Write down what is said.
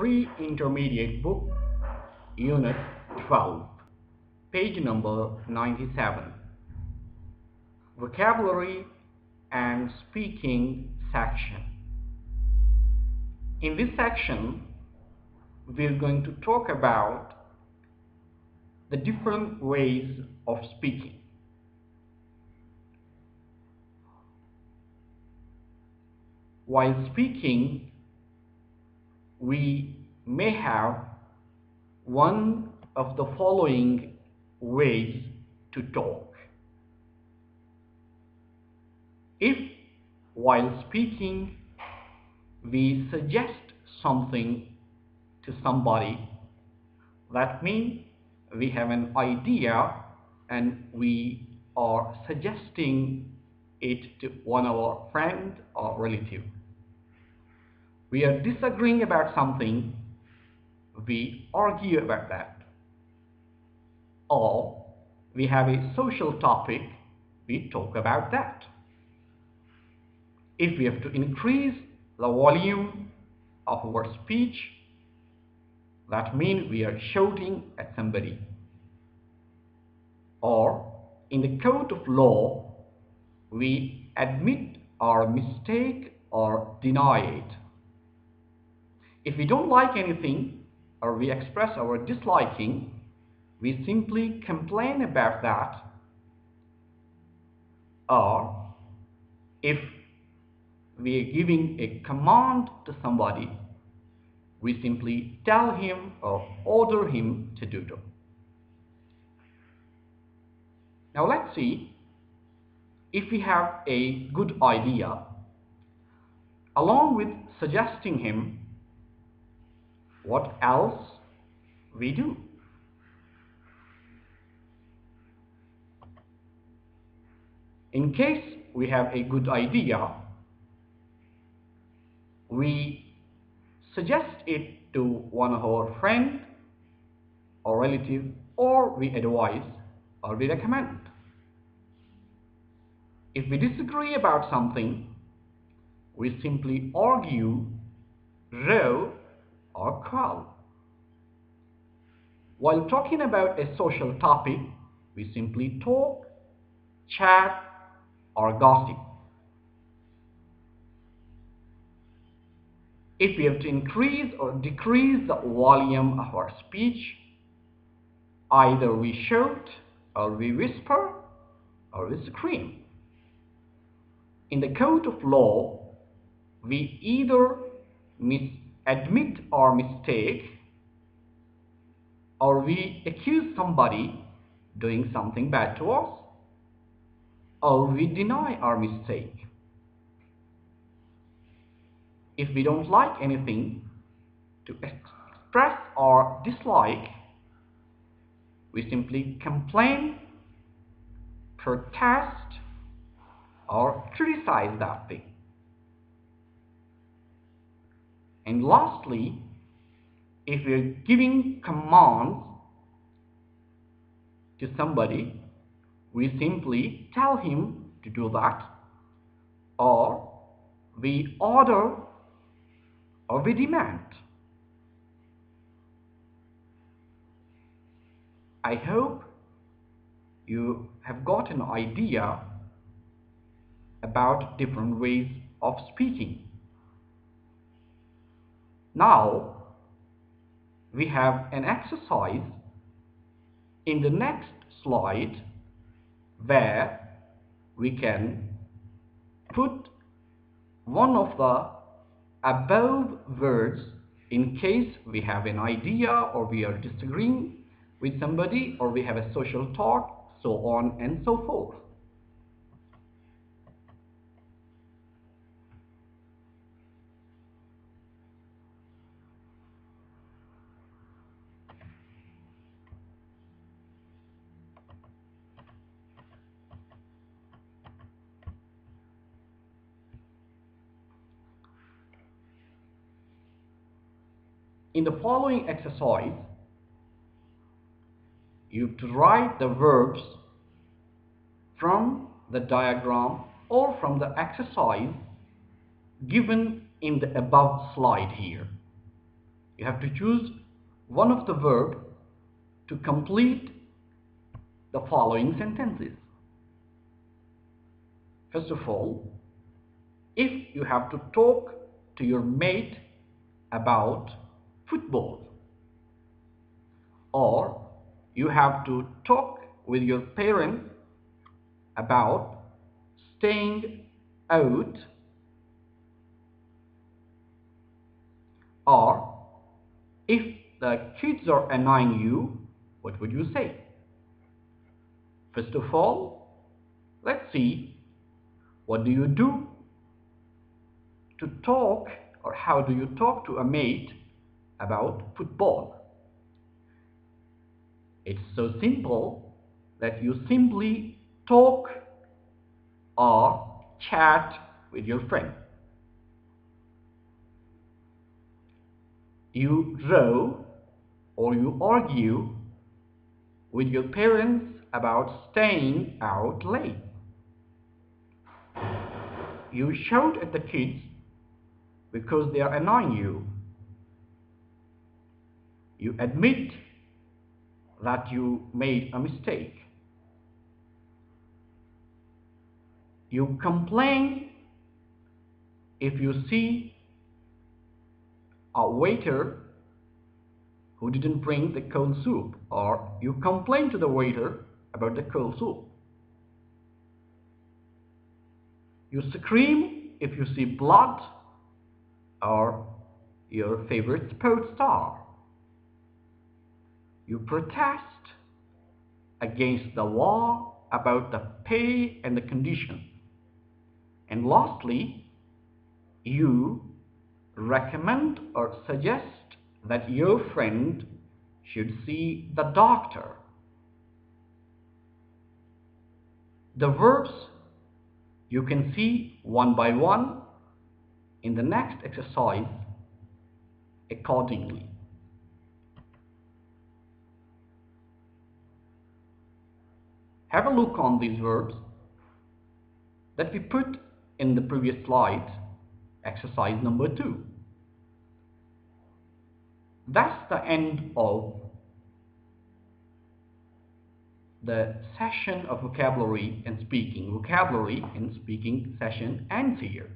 Free Intermediate Book, Unit 12, page number 97. Vocabulary and Speaking section. In this section, we're going to talk about the different ways of speaking. While speaking, we may have one of the following ways to talk. If while speaking we suggest something to somebody, that means we have an idea and we are suggesting it to one of our friend or relative. We are disagreeing about something, we argue about that. Or we have a social topic, we talk about that. If we have to increase the volume of our speech, that means we are shouting at somebody. Or in the court of law, we admit our mistake or deny it. If we don't like anything or we express our disliking, we simply complain about that. Or if we are giving a command to somebody, we simply tell him or order him to do so. Now let's see, if we have a good idea, along with suggesting him, what else we do? In case we have a good idea, we suggest it to one of our friends or relative, or we advise or we recommend. If we disagree about something, we simply argue, row, or quarrel. While talking about a social topic, we simply talk, chat, or gossip. If we have to increase or decrease the volume of our speech, either we shout, or we whisper, or we scream. In the court of law, we either admit our mistake, or we accuse somebody doing something bad to us, or we deny our mistake. If we don't like anything to express our dislike, we simply complain, protest, or criticize that thing. And lastly, if we are giving commands to somebody, we simply tell him to do that, or we order, or we demand. I hope you have got an idea about different ways of speaking. Now we have an exercise in the next slide where we can put one of the above words in case we have an idea or we are disagreeing with somebody or we have a social talk, so on and so forth. In the following exercise, you have to write the verbs from the diagram or from the exercise given in the above slide here. You have to choose one of the verb to complete the following sentences. First of all, if you have to talk to your mate about football, or you have to talk with your parents about staying out, or if the kids are annoying you, what would you say? First of all, let's see what do you do to talk, or how do you talk to a mate about football. It's so simple that you simply talk or chat with your friend. You row or you argue with your parents about staying out late. You shout at the kids because they are annoying you. You admit that you made a mistake. You complain if you see a waiter who didn't bring the cold soup, or you complain to the waiter about the cold soup. You scream if you see blood or your favorite sports star. You protest against the war about the pay and the conditions. And lastly, you recommend or suggest that your friend should see the doctor. The verbs you can see one by one in the next exercise accordingly. Have a look on these verbs that we put in the previous slide, exercise number 2. That's the end of the session of vocabulary and speaking. Vocabulary and speaking session ends here.